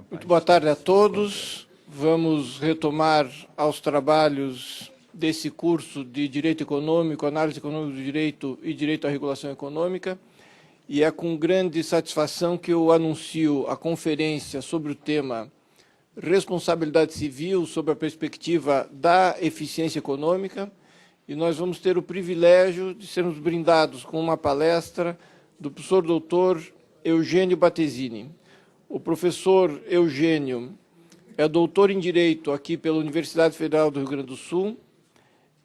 Muito boa tarde a todos. Vamos retomar aos trabalhos desse curso de Direito Econômico, Análise Econômica do Direito e Direito à Regulação Econômica. E é com grande satisfação que eu anuncio a conferência sobre o tema Responsabilidade Civil sob a perspectiva da eficiência econômica. E nós vamos ter o privilégio de sermos brindados com uma palestra do professor doutor Eugênio Battesini. O professor Eugênio é doutor em Direito aqui pela Universidade Federal do Rio Grande do Sul,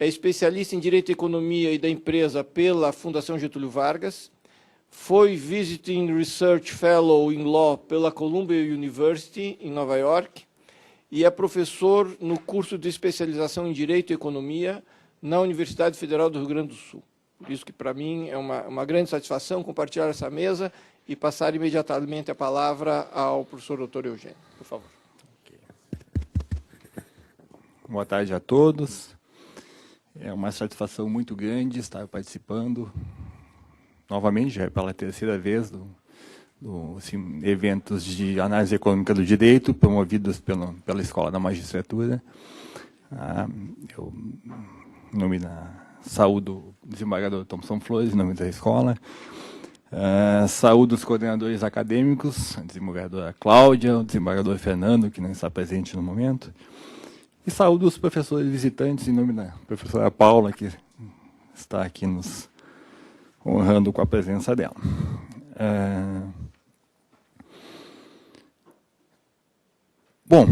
é especialista em Direito e Economia e da Empresa pela Fundação Getúlio Vargas, foi Visiting Research Fellow in Law pela Columbia University, em Nova York, e é professor no curso de especialização em Direito e Economia na Universidade Federal do Rio Grande do Sul. Por isso que, para mim, é uma grande satisfação compartilhar essa mesa e passar imediatamente a palavra ao professor doutor Eugênio. Por favor. Boa tarde a todos. É uma satisfação muito grande estar participando novamente, já é pela terceira vez, assim, eventos de análise econômica do direito, promovidos pela Escola da Magistratura. Eu, em nome saúdo o desembargador Thomson Flores, em nome da escola. Saúdo os coordenadores acadêmicos, a desembargadora Cláudia, o desembargador Fernando, que não está presente no momento. E saúdo os professores visitantes, em nome da professora Paula, que está aqui nos honrando com a presença dela. Bom,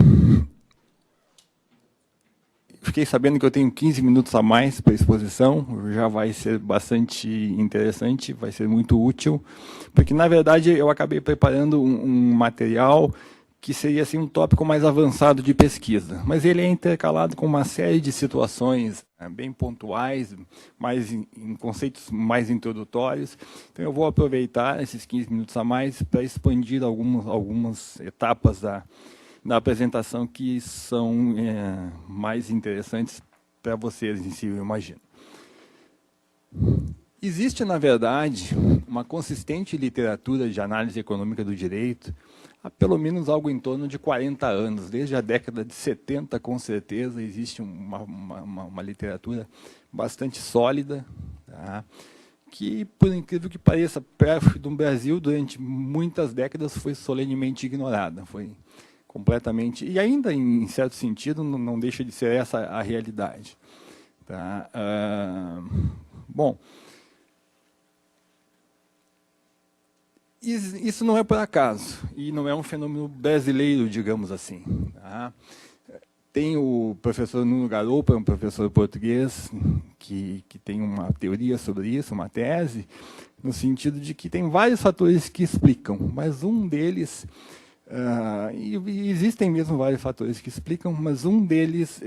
fiquei sabendo que eu tenho 15 minutos a mais para a exposição, já vai ser bastante interessante, vai ser muito útil, porque, na verdade, eu acabei preparando um material que seria assim, um tópico mais avançado de pesquisa, mas ele é intercalado com uma série de situações bem pontuais, mais em conceitos mais introdutórios. Então, eu vou aproveitar esses 15 minutos a mais para expandir algumas etapas da apresentação que são mais interessantes para vocês em si, eu imagino. Existe, na verdade, uma consistente literatura de análise econômica do direito há pelo menos algo em torno de 40 anos. Desde a década de 70, com certeza, existe uma literatura bastante sólida, tá? Que, por incrível que pareça, perto do Brasil, durante muitas décadas, foi solenemente ignorada. Foi completamente, e ainda, em certo sentido, não deixa de ser essa a realidade. Tá? Bom, isso não é por acaso, e não é um fenômeno brasileiro, digamos assim. Tá? Tem o professor Nuno Garopa, um professor português, que tem uma teoria sobre isso, uma tese, no sentido de que tem vários fatores que explicam, mas um deles, e existem mesmo vários fatores que explicam, mas um deles,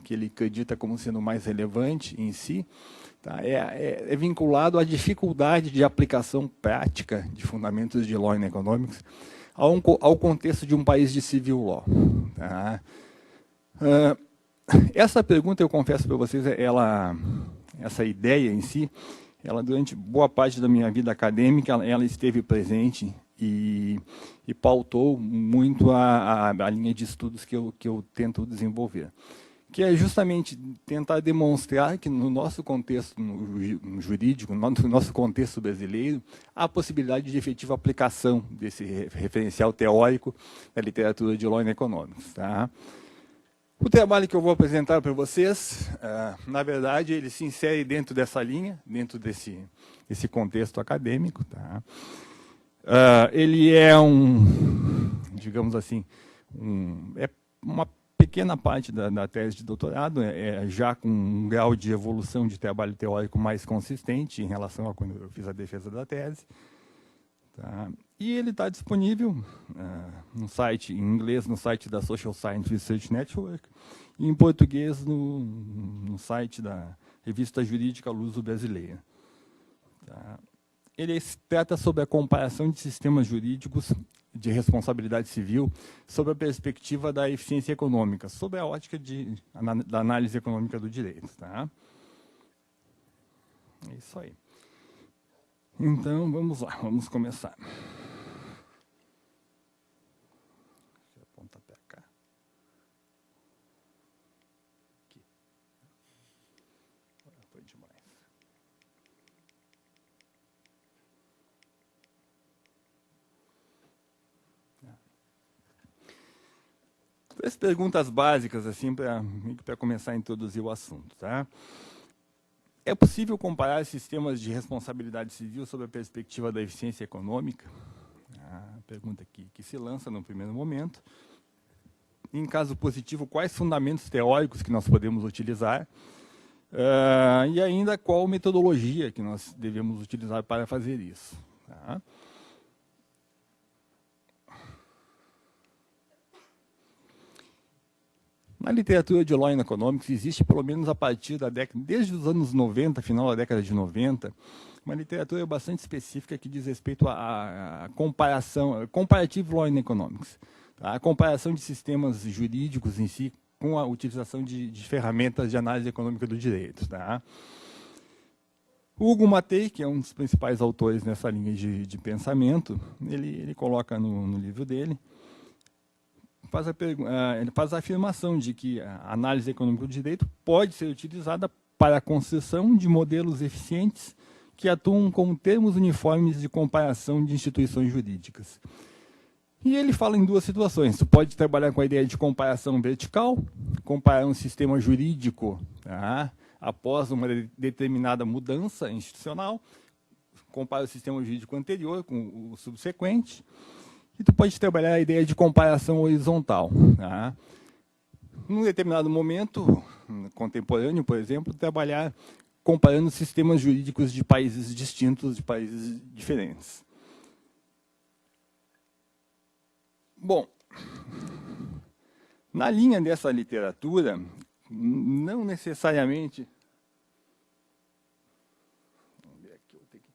que ele acredita como sendo mais relevante em si, tá, é vinculado à dificuldade de aplicação prática de fundamentos de Law and Economics ao contexto de um país de civil law. Tá? Essa pergunta, eu confesso para vocês, essa ideia em si, ela durante boa parte da minha vida acadêmica, ela esteve presente e pautou muito a linha de estudos que eu tento desenvolver, que é justamente tentar demonstrar que no nosso contexto jurídico, no nosso contexto brasileiro, há a possibilidade de efetiva aplicação desse referencial teórico da literatura de Law and Economics. Tá? O trabalho que eu vou apresentar para vocês, na verdade, ele se insere dentro dessa linha, dentro desse contexto acadêmico. Tá? Ele é digamos assim, é uma pequena parte da tese de doutorado, já com um grau de evolução de trabalho teórico mais consistente em relação a quando eu fiz a defesa da tese. Tá? E ele está disponível no site, em inglês, no site da Social Science Research Network, e em português no site da Revista Jurídica Luso-Brasileira. Tá? Ele trata sobre a comparação de sistemas jurídicos de responsabilidade civil sob a perspectiva da eficiência econômica, sob a ótica da análise econômica do direito. Tá? É isso aí. Então, vamos lá, vamos começar. apontar para cá. Aqui. Foi demais. Três perguntas básicas, assim, para começar a introduzir o assunto. Tá? É possível comparar sistemas de responsabilidade civil sob a perspectiva da eficiência econômica? A pergunta que se lança no primeiro momento. Em caso positivo, quais fundamentos teóricos que nós podemos utilizar? E ainda, qual metodologia que nós devemos utilizar para fazer isso? Tá? Na literatura de Law and Economics, existe, pelo menos a partir da década, desde os anos 90, final da década de 90, uma literatura bastante específica que diz respeito à comparação, Comparative Law and Economics, tá? A comparação de sistemas jurídicos em si com a utilização de ferramentas de análise econômica do direito. Tá? O Hugo Mattei, que é um dos principais autores nessa linha de pensamento, ele coloca no livro dele, ele faz a afirmação de que a análise econômica do direito pode ser utilizada para a construção de modelos eficientes que atuam como termos uniformes de comparação de instituições jurídicas. E ele fala em duas situações. Você pode trabalhar com a ideia de comparação vertical, comparar um sistema jurídico, tá, após uma determinada mudança institucional, compara o sistema jurídico anterior com o subsequente. E tu pode trabalhar a ideia de comparação horizontal. Tá? Num determinado momento contemporâneo, por exemplo, trabalhar comparando sistemas jurídicos de países distintos, de países diferentes. Bom, na linha dessa literatura, não necessariamente... Vamos ver aqui, eu vou ter que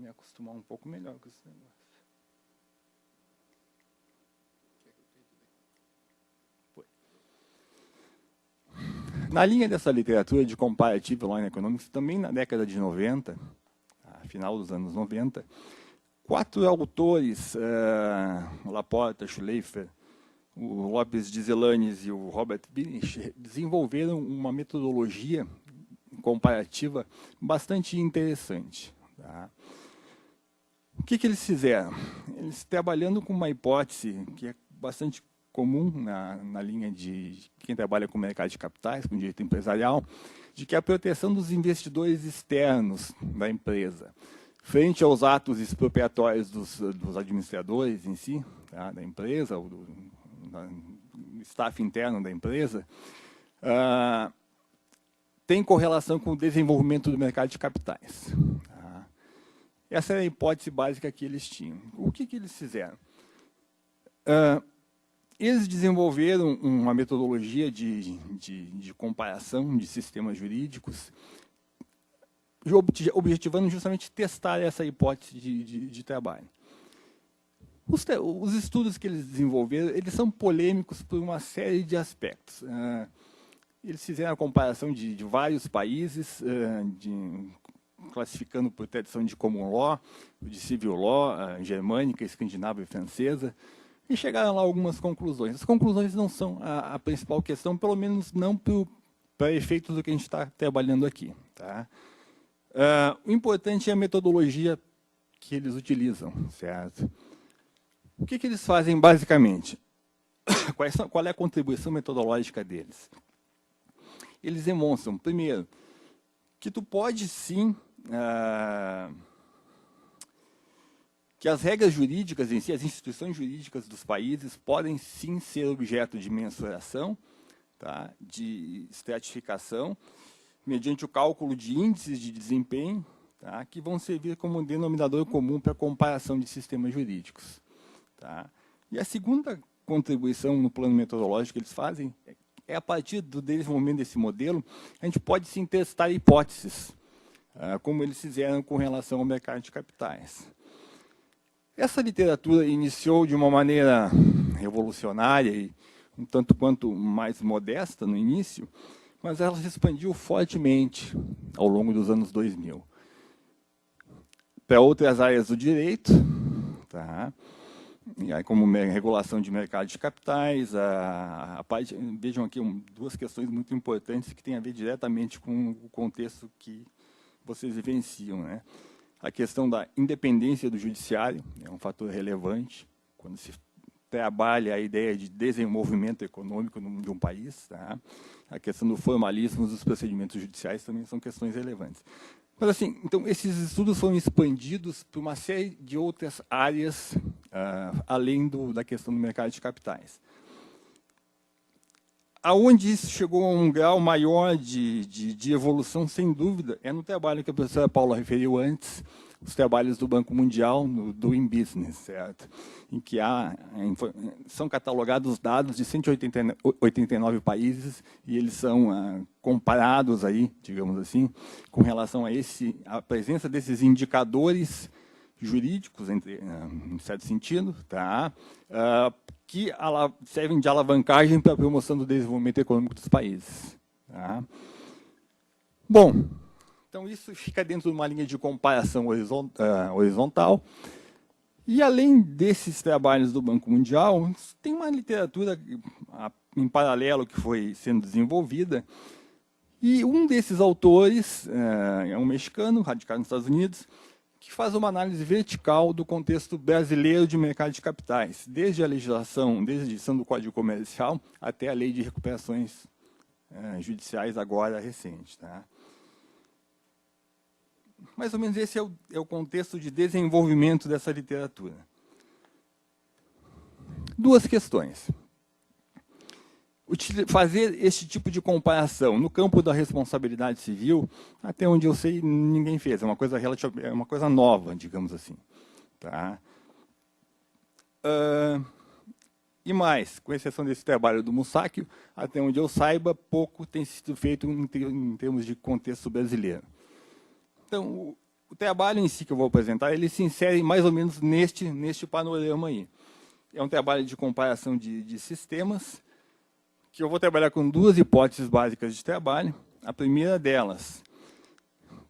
me acostumar um pouco melhor com esse negócio. Na linha dessa literatura de Comparative Law and Economics, também na década de 90, final dos anos 90, 4 autores, Laporta, Schleifer, o Lopes de Zelanes e o Robert Binich, desenvolveram uma metodologia comparativa bastante interessante. Tá? O que eles fizeram? Eles, trabalhando com uma hipótese que é bastante comum na linha de quem trabalha com mercado de capitais, com direito empresarial, de que a proteção dos investidores externos da empresa, frente aos atos expropriatórios dos administradores em si, tá, da empresa, ou do staff interno da empresa, tem correlação com o desenvolvimento do mercado de capitais. Tá? Essa era a hipótese básica que eles tinham. O que eles fizeram? Eles desenvolveram uma metodologia de comparação de sistemas jurídicos, objetivando justamente testar essa hipótese de trabalho. Os estudos que eles desenvolveram, eles são polêmicos por uma série de aspectos. Eles fizeram a comparação de vários países, classificando por tradição de common law, de civil law, germânica, escandinava e francesa, e chegaram lá a algumas conclusões. As conclusões não são a principal questão, pelo menos não para efeitos do que a gente está trabalhando aqui. Tá? O importante é a metodologia que eles utilizam, certo? O que eles fazem basicamente? Qual é a contribuição metodológica deles? Eles demonstram, primeiro, que tu pode sim... que as regras jurídicas em si, as instituições jurídicas dos países, podem sim ser objeto de mensuração, tá, de estratificação, mediante o cálculo de índices de desempenho, tá, que vão servir como um denominador comum para a comparação de sistemas jurídicos. Tá. E a segunda contribuição no plano metodológico que eles fazem é a partir do desenvolvimento desse modelo, a gente pode sim testar hipóteses, como eles fizeram com relação ao mercado de capitais. Essa literatura iniciou de uma maneira revolucionária e um tanto quanto mais modesta no início, mas ela se expandiu fortemente ao longo dos anos 2000. Para outras áreas do direito, tá? e aí, como regulação de mercado de capitais, vejam aqui duas questões muito importantes que têm a ver diretamente com o contexto que vocês vivenciam, né? A questão da independência do judiciário é um fator relevante quando se trabalha a ideia de desenvolvimento econômico de um país, tá? A questão do formalismo dos procedimentos judiciais também são questões relevantes. Mas, assim, então, esses estudos foram expandidos para uma série de outras áreas, além da questão do mercado de capitais. Aonde isso chegou a um grau maior de evolução, sem dúvida, é no trabalho que a professora Paula referiu antes, os trabalhos do Banco Mundial, no Doing Business, certo? Em que são catalogados dados de 189 países e eles são comparados aí, digamos assim, com relação a presença desses indicadores jurídicos, em certo sentido, tá? Que servem de alavancagem para a promoção do desenvolvimento econômico dos países. Tá? Bom, então isso fica dentro de uma linha de comparação horizontal. E, além desses trabalhos do Banco Mundial, tem uma literatura em paralelo que foi sendo desenvolvida. E um desses autores é um mexicano, radicado nos Estados Unidos, que faz uma análise vertical do contexto brasileiro de mercado de capitais, desde a legislação, desde a edição do Código Comercial até a lei de recuperações judiciais agora recente. Tá? Mais ou menos esse é o contexto de desenvolvimento dessa literatura. Duas questões. Fazer esse tipo de comparação no campo da responsabilidade civil, até onde eu sei, ninguém fez. É uma coisa nova, digamos assim. Tá? E mais, com exceção desse trabalho do Mussáquio, até onde eu saiba, pouco tem sido feito em termos de contexto brasileiro. Então, o trabalho em si que eu vou apresentar, ele se insere mais ou menos neste panorama aí. É um trabalho de comparação de sistemas, que eu vou trabalhar com duas hipóteses básicas de trabalho. A primeira delas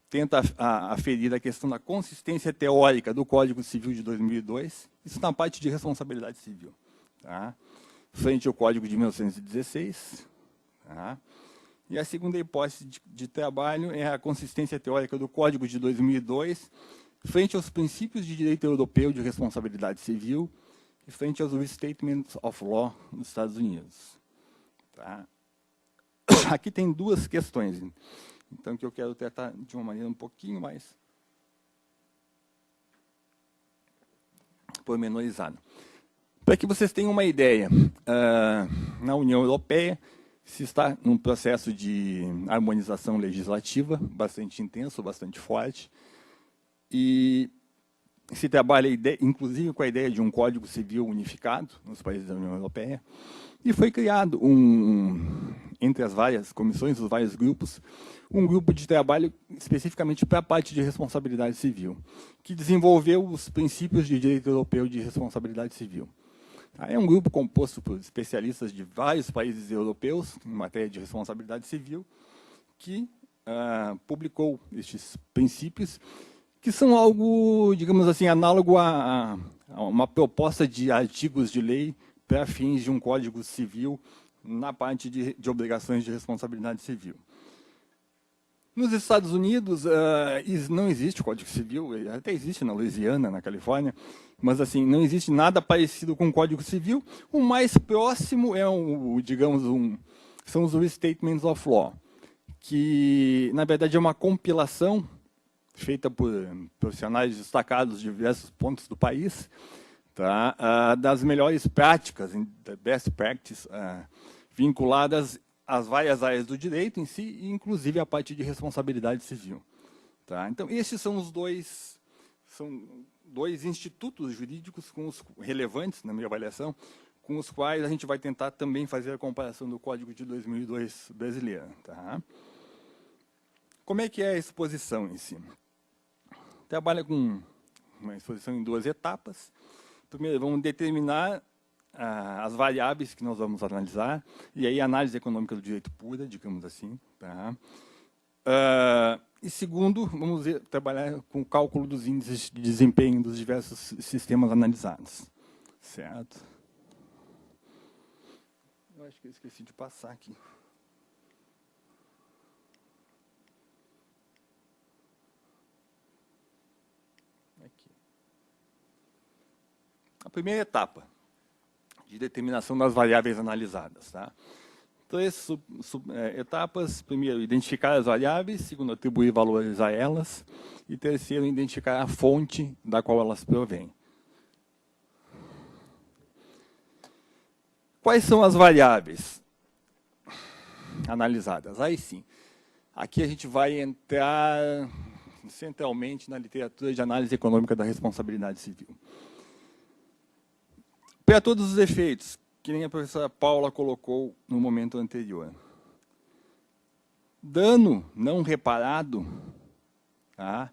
tenta aferir a questão da consistência teórica do Código Civil de 2002, isso na parte de responsabilidade civil, tá? Frente ao Código de 1916. Tá? E a segunda hipótese de trabalho é a consistência teórica do Código de 2002 frente aos princípios de direito europeu de responsabilidade civil e frente aos Restatements of Law dos Estados Unidos. Tá? Aqui tem duas questões, então, que eu quero tratar de uma maneira um pouquinho mais pormenorizada. Para que vocês tenham uma ideia, na União Europeia, se está num processo de harmonização legislativa bastante intenso, bastante forte, e se trabalha, inclusive, com a ideia de um Código Civil unificado nos países da União Europeia, e foi criado, entre as várias comissões, os vários grupos, um grupo de trabalho especificamente para a parte de responsabilidade civil, que desenvolveu os princípios de direito europeu de responsabilidade civil. É um grupo composto por especialistas de vários países europeus em matéria de responsabilidade civil, que publicou estes princípios, que são algo, digamos assim, análogo a uma proposta de artigos de lei para fins de um Código Civil na parte de obrigações de responsabilidade civil. Nos Estados Unidos, não existe Código Civil, até existe na Louisiana, na Califórnia, mas assim, não existe nada parecido com o Código Civil. O mais próximo é, são os Restatements of Law, que, na verdade, é uma compilação feita por profissionais destacados de diversos pontos do país, tá? Das melhores práticas, best practice, vinculadas às várias áreas do direito em si, inclusive a parte de responsabilidade civil. Tá? Então, esses são dois institutos jurídicos relevantes, na minha avaliação, com os quais a gente vai tentar também fazer a comparação do Código de 2002 brasileiro. Tá? Como é que é a exposição em si? Trabalha com uma exposição em duas etapas. Primeiro, vamos determinar as variáveis que nós vamos analisar, e aí a análise econômica do direito pura, digamos assim. Tá? E segundo, vamos trabalhar com o cálculo dos índices de desempenho dos diversos sistemas analisados. Certo. Eu acho que eu esqueci de passar aqui. Aqui. A primeira etapa de determinação das variáveis analisadas. Tá? Três etapas. Primeiro, identificar as variáveis. Segundo, atribuir valores a elas. E terceiro, identificar a fonte da qual elas provêm. Quais são as variáveis analisadas? Aí sim. Aqui a gente vai entrar centralmente na literatura de análise econômica da responsabilidade civil. Para todos os efeitos, que nem a professora Paula colocou no momento anterior. Dano não reparado, tá,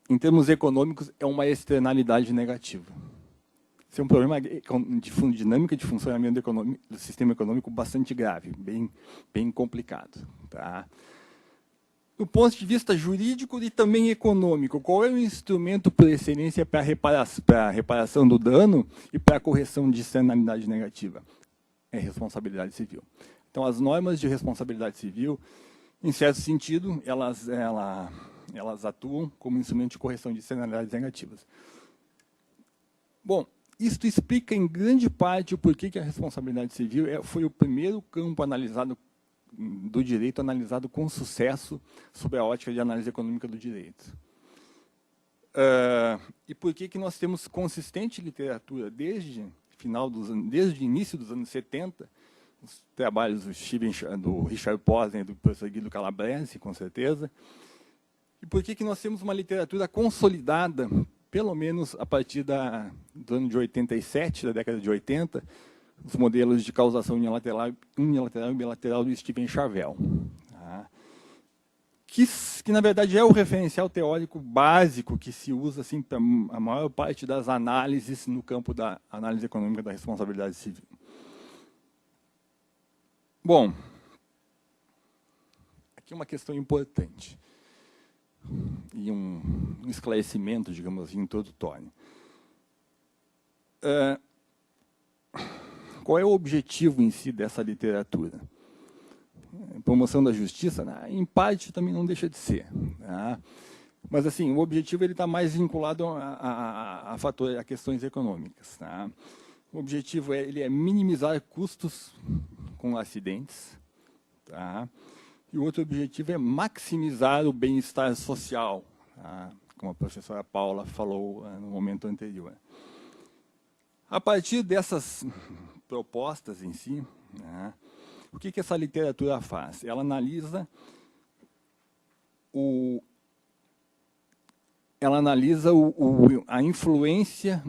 em termos econômicos, é uma externalidade negativa. Esse é um problema de dinâmica de funcionamento do sistema econômico bastante grave, bem complicado. Tá? Do ponto de vista jurídico e também econômico, qual é o instrumento por excelência para a reparação do dano e para a correção de externalidade negativa? É responsabilidade civil. Então, as normas de responsabilidade civil, em certo sentido, elas atuam como instrumento de correção de externalidades negativas. Bom, isto explica em grande parte o porquê que a responsabilidade civil foi o primeiro campo analisado do direito analisado com sucesso sob a ótica de análise econômica do direito. E por que nós temos consistente literatura desde o início dos anos 70, os trabalhos do Richard Posner e do professor Guido Calabrese, com certeza, e por que nós temos uma literatura consolidada, pelo menos a partir do ano de 87, da década de 80, os modelos de causação unilateral e bilateral do Stephen Charvel, tá? que, na verdade, é o referencial teórico básico que se usa assim, para a maior parte das análises no campo da análise econômica da responsabilidade civil. Bom, aqui uma questão importante e um esclarecimento, digamos assim, introdutório. Qual é o objetivo em si dessa literatura? Promoção da justiça? Em parte também não deixa de ser. Tá? Mas assim, o objetivo está mais vinculado a questões econômicas. Tá? O objetivo ele é minimizar custos com acidentes. Tá? E o outro objetivo é maximizar o bem-estar social, tá? Como a professora Paula falou no momento anterior. A partir dessas propostas em si, né, o que essa literatura faz? Ela analisa a influência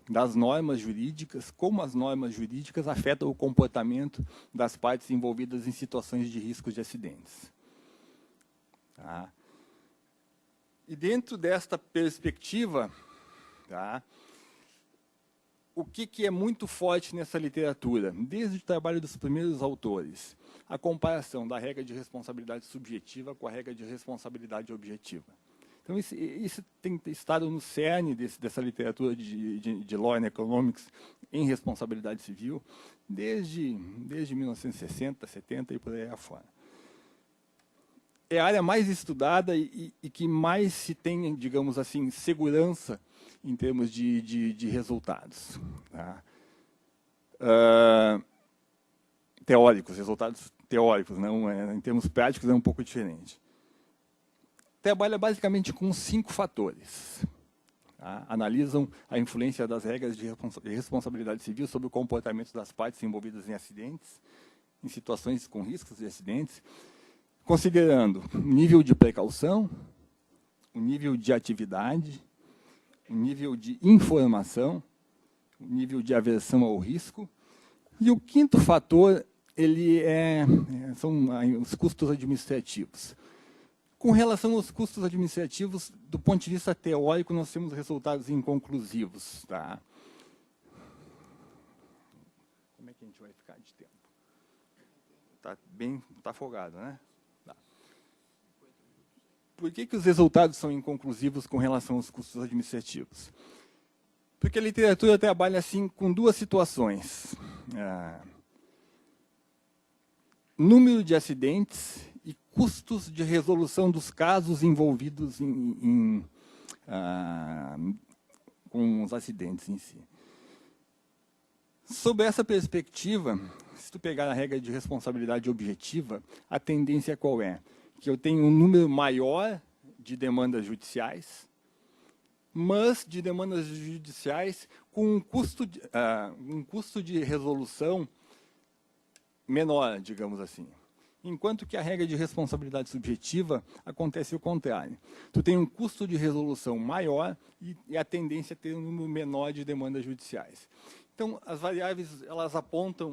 das normas jurídicas, como as normas jurídicas afetam o comportamento das partes envolvidas em situações de riscos de acidentes. Tá? E dentro desta perspectiva, tá, o que é muito forte nessa literatura? Desde o trabalho dos primeiros autores, a comparação da regra de responsabilidade subjetiva com a regra de responsabilidade objetiva. Então, isso tem estado no cerne dessa literatura de Law and Economics em responsabilidade civil, desde 1960, 70 e por aí afora. É a área mais estudada e que mais se tem, digamos assim, segurança em termos de resultados. Tá? Teóricos, resultados teóricos, não, em termos práticos é um pouco diferente. Trabalha basicamente com 5 fatores. Tá? Analisam a influência das regras de responsabilidade civil sobre o comportamento das partes envolvidas em acidentes, em situações com riscos de acidentes, considerando o nível de precaução, o nível de atividade, o nível de informação, o nível de aversão ao risco. E o quinto fator são os custos administrativos. Com relação aos custos administrativos, do ponto de vista teórico, nós temos resultados inconclusivos. Tá? Como é que a gente vai ficar de tempo? Está folgado, né? Tá. Por que os resultados são inconclusivos com relação aos custos administrativos? Porque a literatura trabalha assim com duas situações. Número de acidentes e custos de resolução dos casos envolvidos com os acidentes em si. Sob essa perspectiva, se tu pegar a regra de responsabilidade objetiva, a tendência qual é? Que eu tenho um número maior de demandas judiciais, mas de demandas judiciais com um custo de resolução menor, digamos assim. Enquanto que a regra de responsabilidade subjetiva acontece o contrário. Tu tem um custo de resolução maior e a tendência é ter um número menor de demandas judiciais. Então, as variáveis, elas apontam,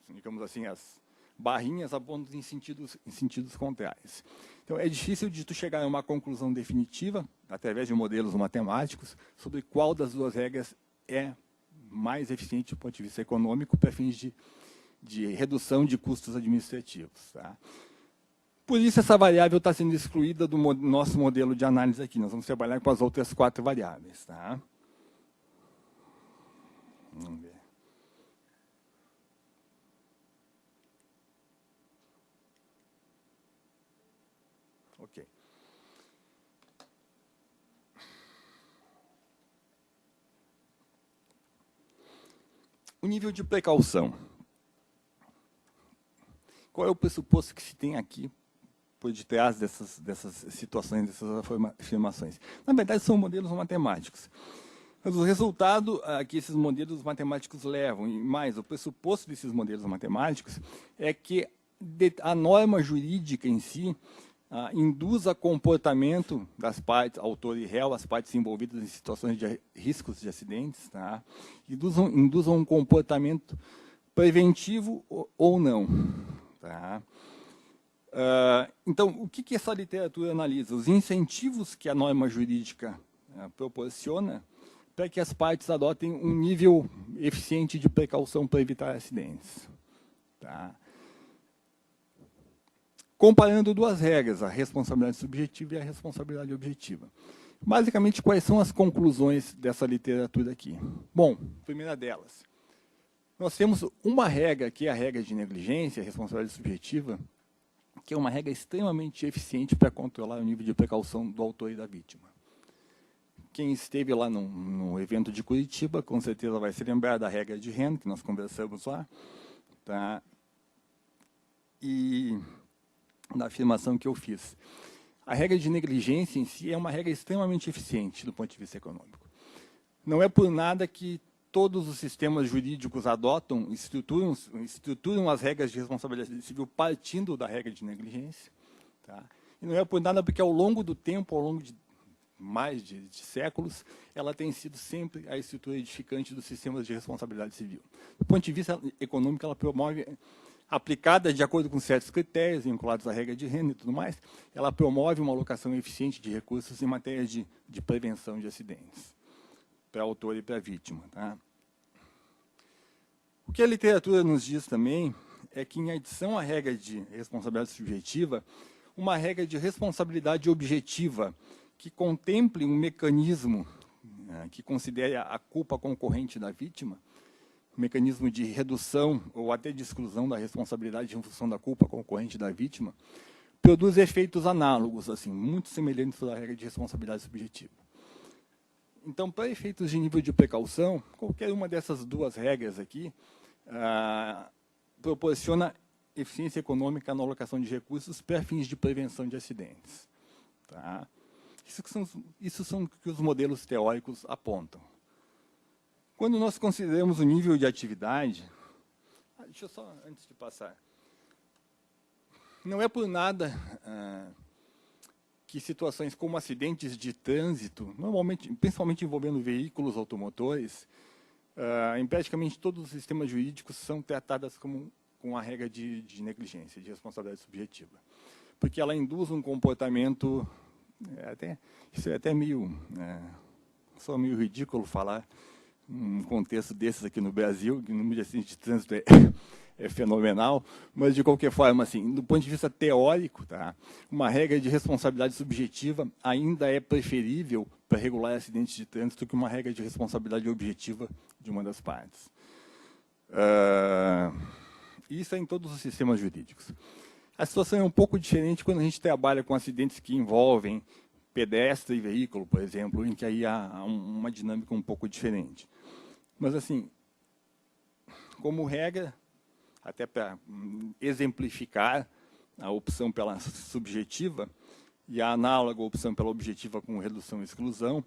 digamos assim, as barrinhas apontam em sentidos contrários. Então, é difícil de tu chegar a uma conclusão definitiva, através de modelos matemáticos, sobre qual das duas regras é mais eficiente do ponto de vista econômico para fins de redução de custos administrativos. Tá? Por isso, essa variável está sendo excluída do nosso modelo de análise aqui. Nós vamos trabalhar com as outras 4 variáveis. Tá? Vamos ver. Ok. O nível de precaução. Qual é o pressuposto que se tem aqui por detrás dessas situações, dessas afirmações? Na verdade, são modelos matemáticos. Mas o resultado que esses modelos matemáticos levam, e mais, o pressuposto desses modelos matemáticos, é que a norma jurídica em si induza comportamento das partes, autor e réu, as partes envolvidas em situações de riscos de acidentes, tá? induzam um comportamento preventivo ou não. Tá? Então, o que essa literatura analisa? Os incentivos que a norma jurídica proporciona para que as partes adotem um nível eficiente de precaução para evitar acidentes. Tá? Comparando duas regras, a responsabilidade subjetiva e a responsabilidade objetiva. Basicamente, quais são as conclusões dessa literatura aqui? Bom, primeira delas, nós temos uma regra, que é a regra de negligência, a responsabilidade subjetiva, que é uma regra extremamente eficiente para controlar o nível de precaução do autor e da vítima. Quem esteve lá no evento de Curitiba, com certeza vai se lembrar da regra de Henn, que nós conversamos lá, tá? E da afirmação que eu fiz. A regra de negligência em si é uma regra extremamente eficiente do ponto de vista econômico. Não é por nada que todos os sistemas jurídicos adotam, estruturam as regras de responsabilidade civil partindo da regra de negligência. Tá? E não é por nada porque, ao longo do tempo, ao longo de mais de séculos, ela tem sido sempre a estrutura edificante dos sistemas de responsabilidade civil. Do ponto de vista econômico, ela promove, aplicada de acordo com certos critérios, vinculados à regra de Henn e tudo mais, ela promove uma alocação eficiente de recursos em matéria de prevenção de acidentes, para autor e para vítima. Tá? O que a literatura nos diz também é que, em adição à regra de responsabilidade subjetiva, uma regra de responsabilidade objetiva, que contemple um mecanismo que considere a culpa concorrente da vítima, um mecanismo de redução ou até de exclusão da responsabilidade em função da culpa concorrente da vítima, produz efeitos análogos, assim, muito semelhantes à regra de responsabilidade subjetiva. Então, para efeitos de nível de precaução, qualquer uma dessas duas regras aqui proporciona eficiência econômica na alocação de recursos para fins de prevenção de acidentes. Tá? Isso são o que os modelos teóricos apontam. Quando nós consideramos o nível de atividade, deixa eu só, antes de passar, não é por nada que situações como acidentes de trânsito, normalmente, principalmente envolvendo veículos automotores, em praticamente todos os sistemas jurídicos são tratadas com a regra de negligência, de responsabilidade subjetiva. Porque ela induz um comportamento, isso é até meio ridículo falar num contexto desses aqui no Brasil, que o número de acidentes de trânsito é fenomenal, mas de qualquer forma, assim, do ponto de vista teórico, tá, uma regra de responsabilidade subjetiva ainda é preferível para regular acidentes de trânsito que uma regra de responsabilidade objetiva de uma das partes. Isso é em todos os sistemas jurídicos. A situação é um pouco diferente quando a gente trabalha com acidentes que envolvem pedestre e veículo, por exemplo, em que aí há uma dinâmica um pouco diferente. Mas, assim, como regra, até para exemplificar a opção pela subjetiva e a análoga opção pela objetiva com redução e exclusão,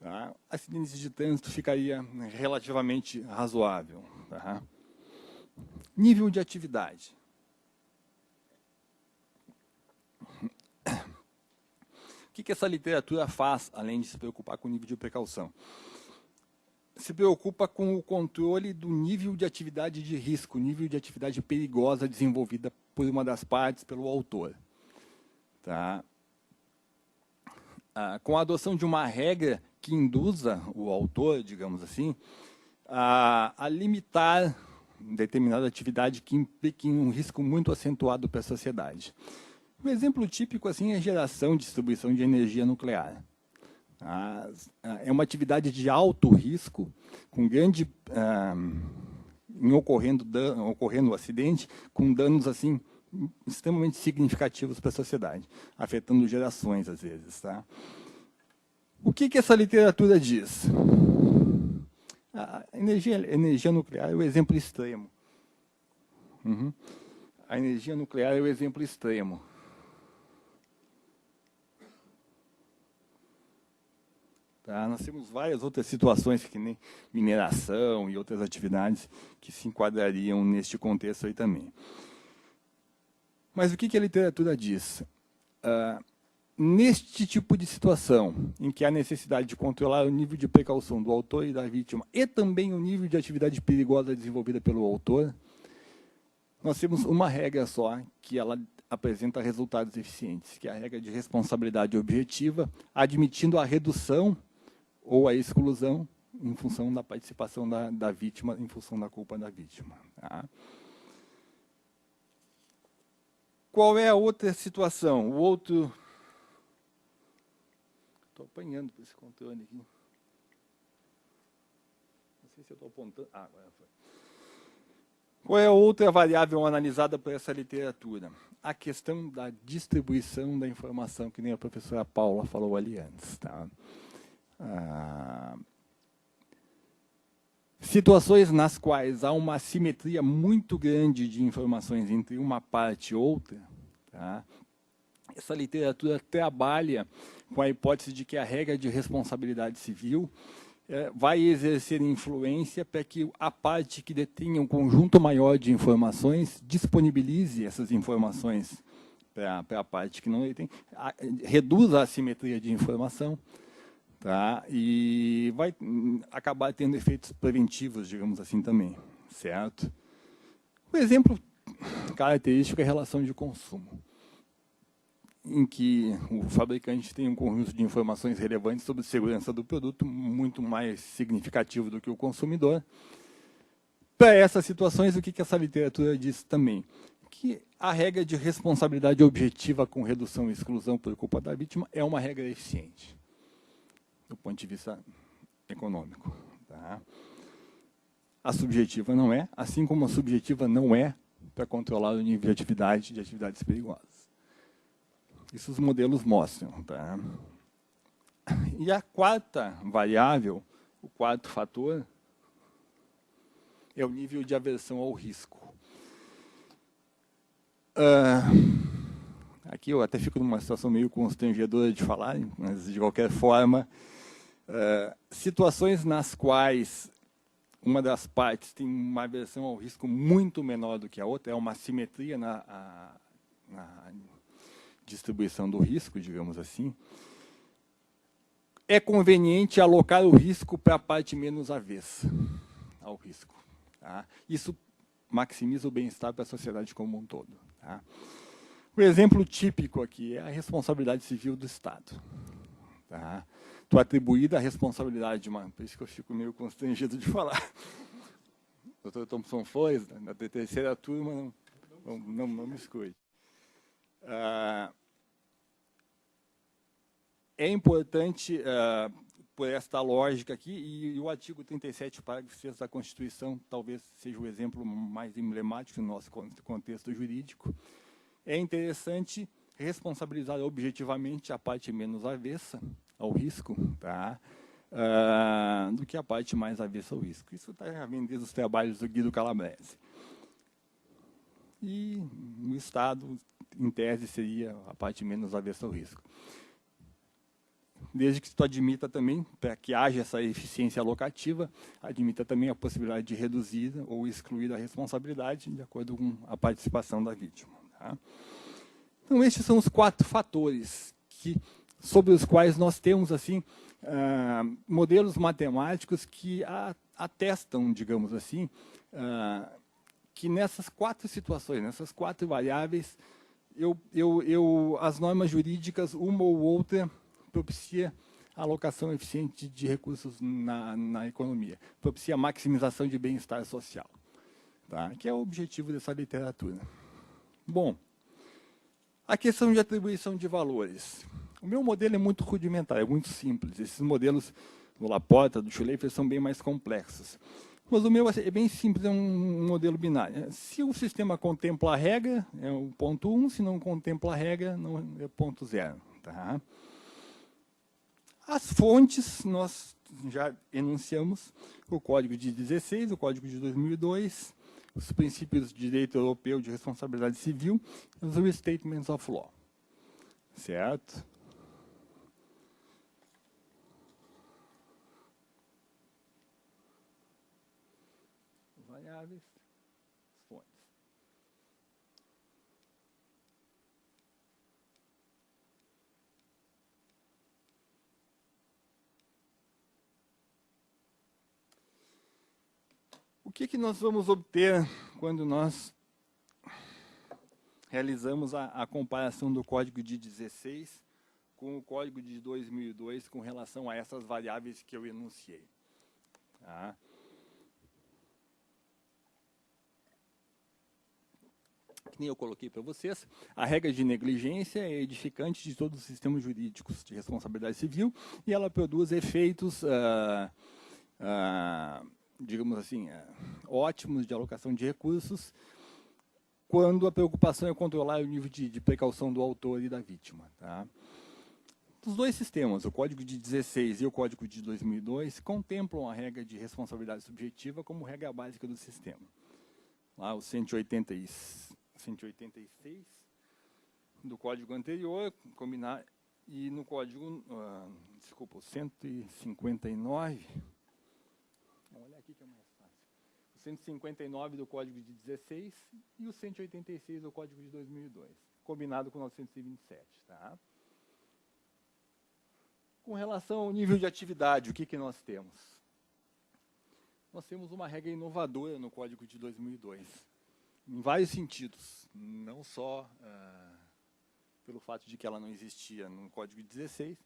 tá? Acidentes de trânsito ficaria relativamente razoável. Tá? Nível de atividade. O que essa literatura faz, além de se preocupar com o nível de precaução? Se preocupa com o controle do nível de atividade de risco, nível de atividade perigosa desenvolvida por uma das partes, pelo autor. Tá? Com a adoção de uma regra que induza o autor, digamos assim, a limitar determinada atividade que implique um risco muito acentuado para a sociedade. Um exemplo típico assim, é a geração e distribuição de energia nuclear. É uma atividade de alto risco, com grande, ocorrendo acidente, com danos assim, extremamente significativos para a sociedade, afetando gerações, às vezes. Tá? O que essa literatura diz? A energia nuclear é o exemplo extremo. A energia nuclear é o exemplo extremo. Tá? Nós temos várias outras situações, que nem mineração e outras atividades, que se enquadrariam neste contexto aí também. Mas o que a literatura diz? Neste tipo de situação, em que há necessidade de controlar o nível de precaução do autor e da vítima, e também o nível de atividade perigosa desenvolvida pelo autor, nós temos uma regra só, que ela apresenta resultados eficientes, que é a regra de responsabilidade objetiva, admitindo a redução ou a exclusão em função da participação da vítima, em função da culpa da vítima. Tá? Qual é a outra situação? O outro... Estou apanhando por esse controle aqui. Não sei se eu estou apontando... agora foi. Qual é a outra variável analisada por essa literatura? A questão da distribuição da informação, que nem a professora Paula falou ali antes. Tá? Situações nas quais há uma assimetria muito grande de informações entre uma parte e outra, tá? Essa literatura trabalha com a hipótese de que a regra de responsabilidade civil vai exercer influência para que a parte que detenha um conjunto maior de informações disponibilize essas informações para a parte que não detém, reduza a assimetria de informação, tá? E vai acabar tendo efeitos preventivos, digamos assim, também, certo? O exemplo característico é a relação de consumo, em que o fabricante tem um conjunto de informações relevantes sobre a segurança do produto, muito mais significativo do que o consumidor. Para essas situações, o que essa literatura diz também? Que a regra de responsabilidade objetiva com redução e exclusão por culpa da vítima é uma regra eficiente, do ponto de vista econômico. Tá? A subjetiva não é, assim como a subjetiva não é para controlar o nível de atividades perigosas. Isso os modelos mostram. Tá? E a quarta variável, o quarto fator, é o nível de aversão ao risco. Aqui eu até fico numa situação meio constrangedora de falar, mas de qualquer forma, situações nas quais uma das partes tem uma aversão ao risco muito menor do que a outra, é uma assimetria na distribuição do risco, digamos assim, é conveniente alocar o risco para a parte menos avessa ao risco. Tá? Isso maximiza o bem-estar para a sociedade como um todo. Tá? O exemplo típico aqui é a responsabilidade civil do Estado. Tá? Estou atribuída a responsabilidade de uma... Por isso que eu fico meio constrangido de falar. doutor Thompson Flores, na terceira turma, não me escute. É importante, por esta lógica aqui, e o artigo 37, parágrafo 6 da Constituição, talvez seja o exemplo mais emblemático no nosso contexto jurídico, é interessante responsabilizar objetivamente a parte menos avessa ao risco, tá? Do que a parte mais avessa ao risco. Isso está vindo desde os trabalhos do Guido Calabrese. E no Estado, em tese, seria a parte menos avessa ao risco. Desde que tu admita também, para que haja essa eficiência alocativa, admita também a possibilidade de reduzir ou excluir a responsabilidade de acordo com a participação da vítima. Tá? Então, estes são os 4 fatores sobre os quais nós temos assim modelos matemáticos que atestam, digamos assim, que nessas 4 situações, nessas 4 variáveis, as normas jurídicas, uma ou outra, propicia a alocação eficiente de recursos na economia, propicia a maximização de bem-estar social, tá? Que é o objetivo dessa literatura. Bom, a questão de atribuição de valores. O meu modelo é muito rudimentar, é muito simples. Esses modelos do Laporta, do Schleifer, são bem mais complexos. Mas o meu é bem simples, é um modelo binário. Se o sistema contempla a regra, é o ponto 1, se não contempla a regra, não é o ponto 0. Tá? As fontes, nós já enunciamos o Código de 16, o Código de 2002, os princípios de direito europeu de responsabilidade civil, os restatements of law. Certo? Variáveis, fontes. O que nós vamos obter quando nós realizamos a comparação do Código de 16 com o Código de 2002 com relação a essas variáveis que eu enunciei? Tá? Que nem eu coloquei para vocês, a regra de negligência é edificante de todos os sistemas jurídicos de responsabilidade civil e ela produz efeitos, digamos assim, ótimos de alocação de recursos quando a preocupação é controlar o nível de precaução do autor e da vítima. Tá? Os dois sistemas, o Código de 16 e o Código de 2002, contemplam a regra de responsabilidade subjetiva como regra básica do sistema. Lá o 186 do código anterior, combinar, e no código, desculpa, o 159, vamos olhar aqui que é mais fácil, o 159 do código de 16 e o 186 do código de 2002, combinado com o 927, tá? Com relação ao nível de atividade, o que nós temos? Nós temos uma regra inovadora no código de 2002, em vários sentidos, não só pelo fato de que ela não existia no Código 16,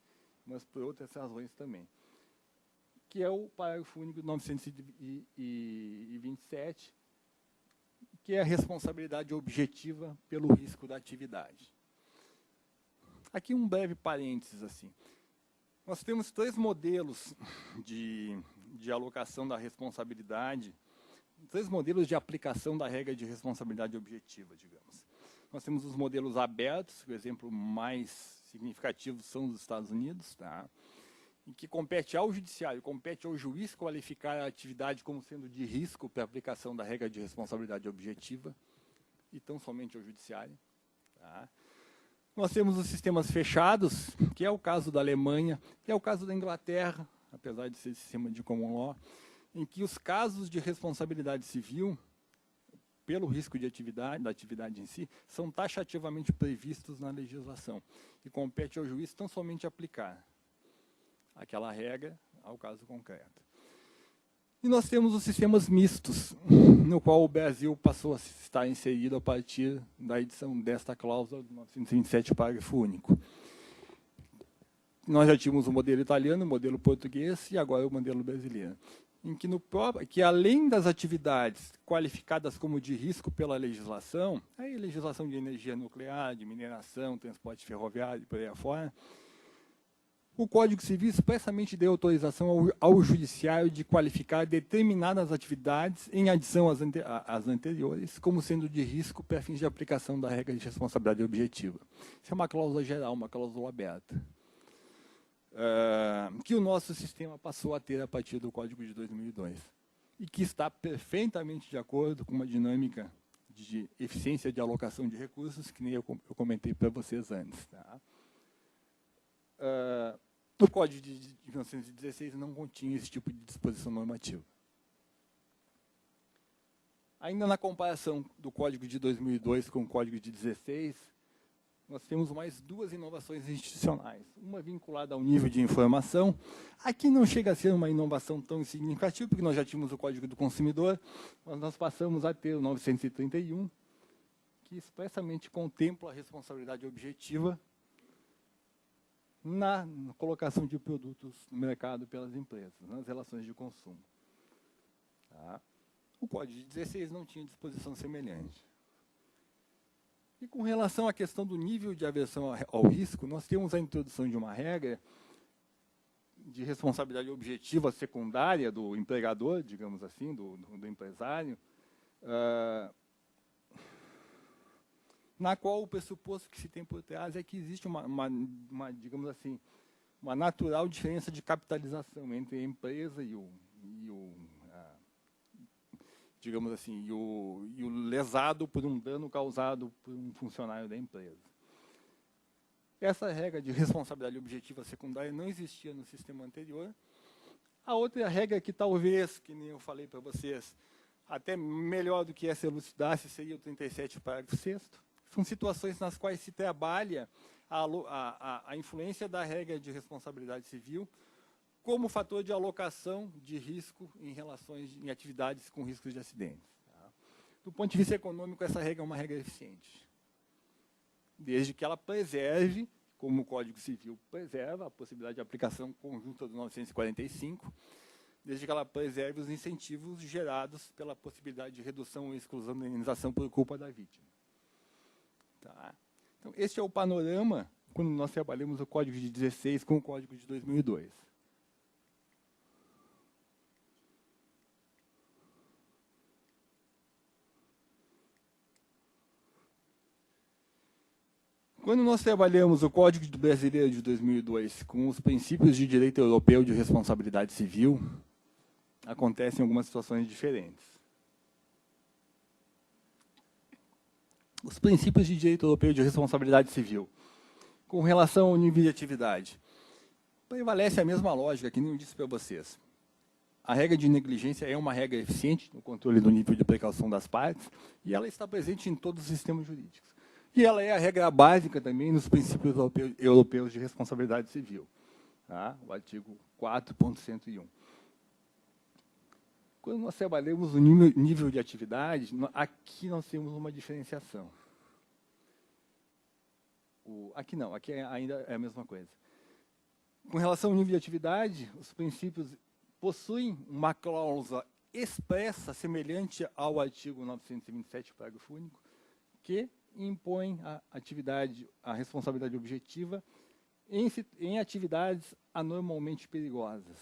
mas por outras razões também, que é o parágrafo único 927, que é a responsabilidade objetiva pelo risco da atividade. Aqui um breve parênteses assim. Nós temos 3 modelos de alocação da responsabilidade, 3 modelos de aplicação da regra de responsabilidade objetiva, digamos. Nós temos os modelos abertos, o exemplo mais significativo são os Estados Unidos, tá? Em que compete ao judiciário, compete ao juiz qualificar a atividade como sendo de risco para a aplicação da regra de responsabilidade objetiva, e tão somente ao judiciário. Tá? Nós temos os sistemas fechados, que é o caso da Alemanha, que é o caso da Inglaterra, apesar de ser sistema de common law, em que os casos de responsabilidade civil, pelo risco de atividade, da atividade em si, são taxativamente previstos na legislação. E compete ao juiz tão somente aplicar aquela regra ao caso concreto. E nós temos os sistemas mistos, no qual o Brasil passou a estar inserido a partir da edição desta cláusula do 927, parágrafo único. Nós já tínhamos o modelo italiano, o modelo português e agora o modelo brasileiro. em que além das atividades qualificadas como de risco pela legislação, aí legislação de energia nuclear, de mineração, transporte ferroviário e por aí afora, o Código Civil expressamente deu autorização ao Judiciário de qualificar determinadas atividades, em adição às anteriores, como sendo de risco para fins de aplicação da regra de responsabilidade objetiva. Isso é uma cláusula geral, uma cláusula aberta, que o nosso sistema passou a ter a partir do Código de 2002, e que está perfeitamente de acordo com uma dinâmica de eficiência de alocação de recursos, que nem eu comentei para vocês antes. Tá? O Código de 1916 não continha esse tipo de disposição normativa. Ainda na comparação do Código de 2002 com o Código de 16, nós temos mais duas inovações institucionais. Uma vinculada ao nível de informação. Aqui não chega a ser uma inovação tão significativa, porque nós já tínhamos o Código do Consumidor, mas nós passamos a ter o 931, que expressamente contempla a responsabilidade objetiva na colocação de produtos no mercado pelas empresas, nas relações de consumo. Tá? O Código de 16 não tinha disposição semelhante. E com relação à questão do nível de aversão ao risco, nós temos a introdução de uma regra de responsabilidade objetiva secundária do empregador, digamos assim, do empresário, na qual o pressuposto que se tem por trás é que existe digamos assim, uma natural diferença de capitalização entre a empresa digamos assim, e o lesado por um dano causado por um funcionário da empresa. Essa regra de responsabilidade objetiva secundária não existia no sistema anterior. A outra regra que talvez, que nem eu falei para vocês, até melhor do que essa elucidasse, seria o 37, parágrafo 6º. São situações nas quais se trabalha a influência da regra de responsabilidade civil como fator de alocação de risco em atividades com riscos de acidentes. Tá? Do ponto de vista econômico, essa regra é uma regra eficiente, desde que ela preserve, como o Código Civil preserva a possibilidade de aplicação conjunta do 945, desde que ela preserve os incentivos gerados pela possibilidade de redução ou exclusão da indenização por culpa da vítima. Tá? Então, este é o panorama quando nós trabalhamos o Código de 16 com o Código de 2002. Quando nós trabalhamos o Código Brasileiro de 2002 com os princípios de direito europeu de responsabilidade civil, acontecem algumas situações diferentes. Os princípios de direito europeu de responsabilidade civil, com relação ao nível de atividade, prevalece a mesma lógica que nem eu disse para vocês. A regra de negligência é uma regra eficiente no controle do nível de precaução das partes e ela está presente em todos os sistemas jurídicos. E ela é a regra básica também nos princípios europeus de responsabilidade civil. Tá? O artigo 4.101. Quando nós trabalhamos o nível de atividade, aqui nós temos uma diferenciação. Aqui não, aqui ainda é a mesma coisa. Com relação ao nível de atividade, os princípios possuem uma cláusula expressa semelhante ao artigo 927, parágrafo único, que impõe a responsabilidade objetiva em atividades anormalmente perigosas.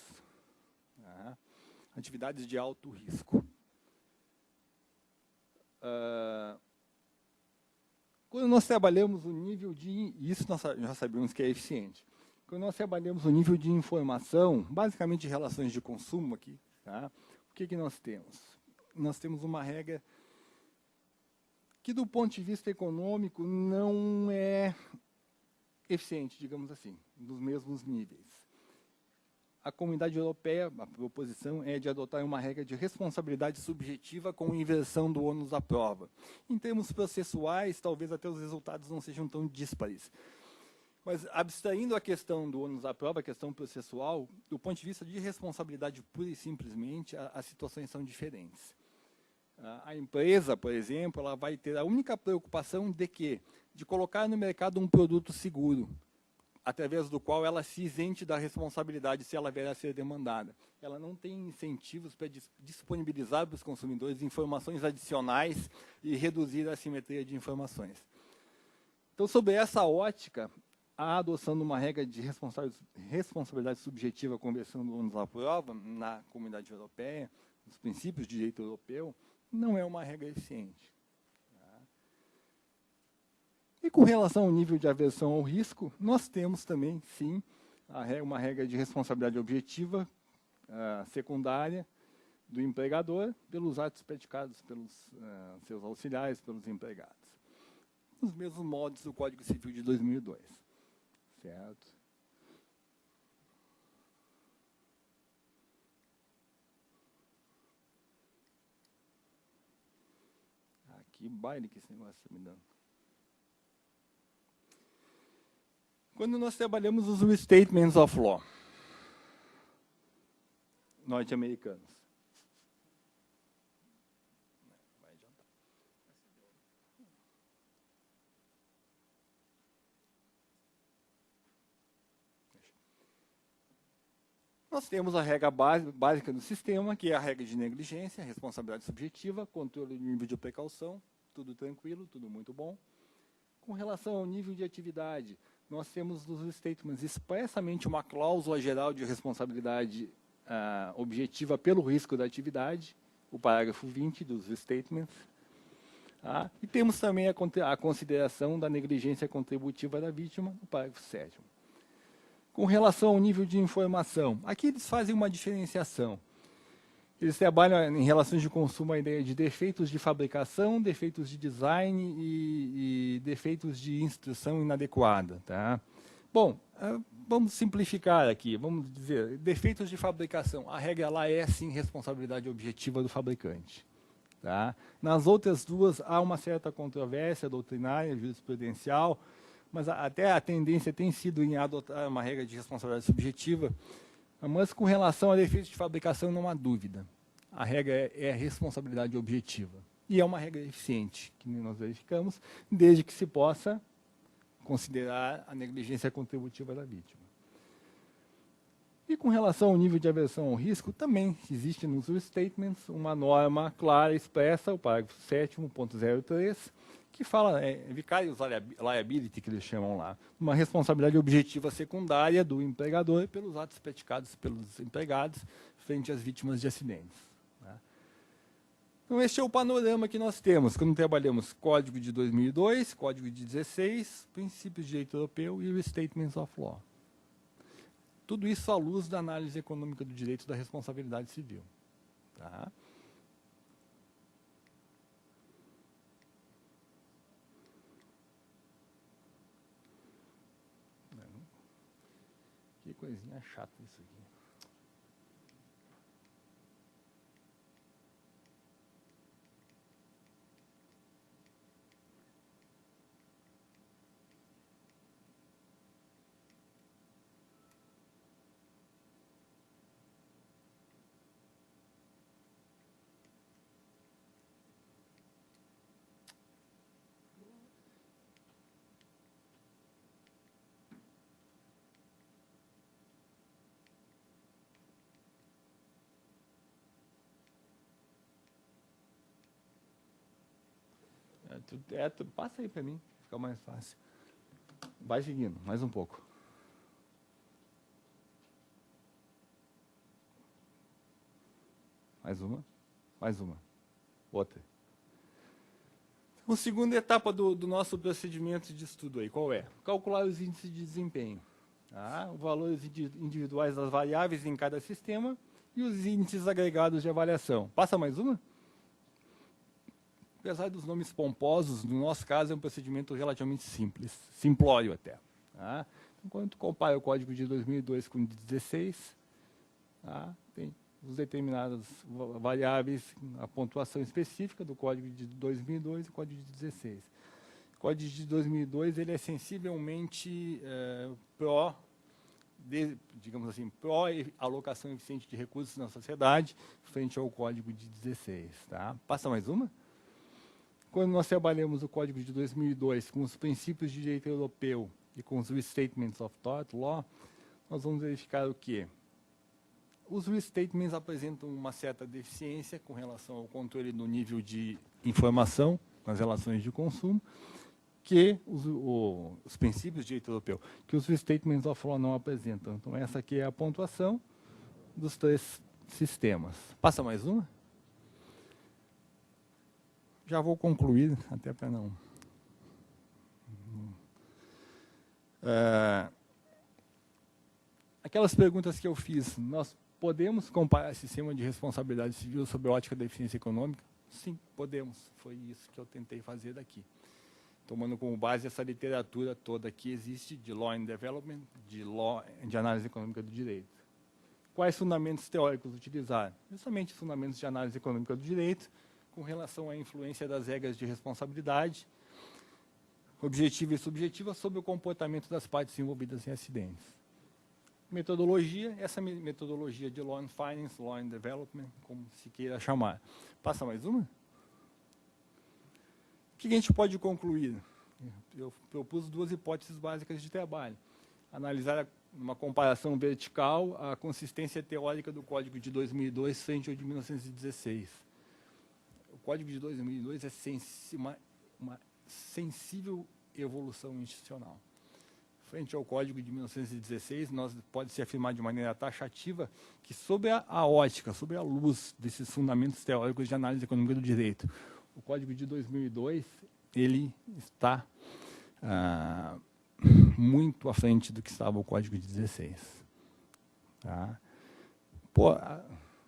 Tá? Atividades de alto risco. Quando nós trabalhamos o nível de... Isso nós já sabemos que é eficiente. Quando nós trabalhamos o nível de informação, basicamente de relações de consumo aqui, tá? O que nós temos? Nós temos uma regra que, do ponto de vista econômico, não é eficiente, digamos assim, nos mesmos níveis. A Comunidade Europeia, a proposição é de adotar uma regra de responsabilidade subjetiva com inversão do ônus da prova. Em termos processuais, talvez até os resultados não sejam tão díspares. Mas, abstraindo a questão do ônus da prova, a questão processual, do ponto de vista de responsabilidade pura e simplesmente, as situações são diferentes. A empresa, por exemplo, ela vai ter a única preocupação de colocar no mercado um produto seguro, através do qual ela se isente da responsabilidade se ela vier a ser demandada. Ela não tem incentivos para disponibilizar para os consumidores informações adicionais e reduzir a assimetria de informações. Então, sob essa ótica, a adoção de uma regra de responsabilidade subjetiva, conversando ônus à prova, na Comunidade Europeia, nos princípios de direito europeu, não é uma regra eficiente. E com relação ao nível de aversão ao risco, nós temos também, sim, uma regra de responsabilidade objetiva secundária do empregador pelos atos praticados pelos seus auxiliares, pelos empregados. Nos mesmos moldes do Código Civil de 2002. Certo? Que baile que esse negócio está me dando. Quando nós trabalhamos os restatements of law norte-americanos, nós temos a regra básica do sistema, que é a regra de negligência, responsabilidade subjetiva, controle do nível de precaução, tudo tranquilo, tudo muito bom. Com relação ao nível de atividade, nós temos nos statements expressamente uma cláusula geral de responsabilidade objetiva pelo risco da atividade, o parágrafo 20 dos statements. E temos também a consideração da negligência contributiva da vítima, no parágrafo 7º. Com relação ao nível de informação, aqui eles fazem uma diferenciação. Eles trabalham em relações de consumo a ideia de defeitos de fabricação, defeitos de design e defeitos de instrução inadequada. Tá? Bom, vamos simplificar aqui, vamos dizer, defeitos de fabricação. A regra lá é, sim, responsabilidade objetiva do fabricante. Tá? Nas outras duas, há uma certa controvérsia doutrinária, jurisprudencial, mas até a tendência tem sido em adotar uma regra de responsabilidade subjetiva. Mas com relação a defeitos de fabricação não há dúvida. A regra é a responsabilidade objetiva. E é uma regra eficiente, que nós verificamos, desde que se possa considerar a negligência contributiva da vítima. E com relação ao nível de aversão ao risco, também existe nos restatements uma norma clara, expressa, o parágrafo 7º.03, que fala, vicarious liability, que eles chamam lá, uma responsabilidade objetiva secundária do empregador pelos atos praticados pelos empregados frente às vítimas de acidentes. Então, este é o panorama que nós temos, quando trabalhamos Código de 2002, Código de 16, Princípios de Direito Europeu e Restatements of Law. Tudo isso à luz da análise econômica do direito da responsabilidade civil. Tá? Que coisinha chata isso aqui. Passa aí para mim, fica mais fácil. Vai seguindo, mais um pouco. Mais uma, mais uma, outra. A segunda etapa do nosso procedimento de estudo aí, qual é? Calcular os índices de desempenho. Tá? Os valores individuais das variáveis em cada sistema e os índices agregados de avaliação. Passa mais uma? Apesar dos nomes pomposos, no nosso caso é um procedimento relativamente simples, simplório até. Tá? Então, quando tu compara o Código de 2002 com o de 16, tá? Tem os determinadas variáveis, a pontuação específica do Código de 2002 e o Código de 16. O Código de 2002 ele é sensivelmente digamos assim, pró-alocação eficiente de recursos na sociedade, frente ao Código de 16. Tá? Passa mais uma? Quando nós trabalhamos o Código de 2002 com os princípios de direito europeu e com os Restatements of Tort Law, nós vamos verificar o quê? Os restatements apresentam uma certa deficiência com relação ao controle do nível de informação nas relações de consumo, que os princípios de direito europeu, que os restatements of law não apresentam. Então, essa aqui é a pontuação dos 3 sistemas. Passa mais uma? Já vou concluir, até para não... aquelas perguntas que eu fiz, nós podemos comparar sistema de responsabilidade civil sob a ótica da eficiência econômica? Sim, podemos. Foi isso que eu tentei fazer daqui. Tomando como base essa literatura toda que existe de Law and Development, de análise econômica do direito. Quais fundamentos teóricos utilizar? Justamente os fundamentos de análise econômica do direito, com relação à influência das regras de responsabilidade, objetiva e subjetiva, sobre o comportamento das partes envolvidas em acidentes. Metodologia, essa metodologia de Law and Finance, Law and Development, como se queira chamar. Passa mais uma? O que a gente pode concluir? Eu propus 2 hipóteses básicas de trabalho. Analisar uma comparação vertical a consistência teórica do Código de 2002 frente ao de 1916. O Código de 2002 é uma sensível evolução institucional. Frente ao Código de 1916, pode-se afirmar de maneira taxativa que, sob a ótica, sob a luz desses fundamentos teóricos de análise econômica do direito, o Código de 2002 ele está muito à frente do que estava o Código de 16. Tá?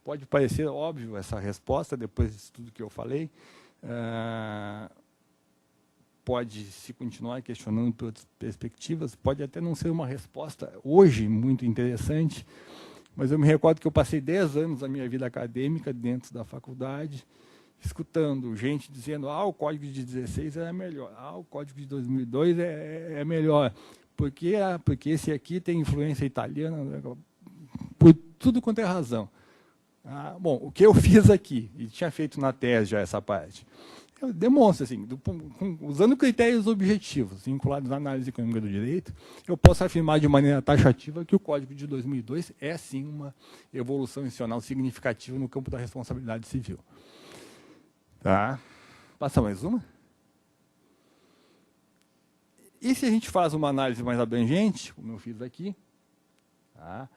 Pode parecer óbvio essa resposta, depois disso tudo que eu falei. Pode se continuar questionando por outras perspectivas, pode até não ser uma resposta hoje muito interessante, mas eu me recordo que eu passei 10 anos da minha vida acadêmica dentro da faculdade, escutando gente dizendo, o Código de 16 era melhor, o Código de 2002 é melhor, porque esse aqui tem influência italiana, por tudo quanto é razão. Bom, o que eu fiz aqui, e tinha feito na tese já essa parte, eu demonstro, assim, usando critérios objetivos vinculados à análise econômica do direito, eu posso afirmar de maneira taxativa que o Código de 2002 é, sim, uma evolução institucional significativa no campo da responsabilidade civil. Tá? Passa mais uma. E se a gente faz uma análise mais abrangente, como eu fiz aqui, tá?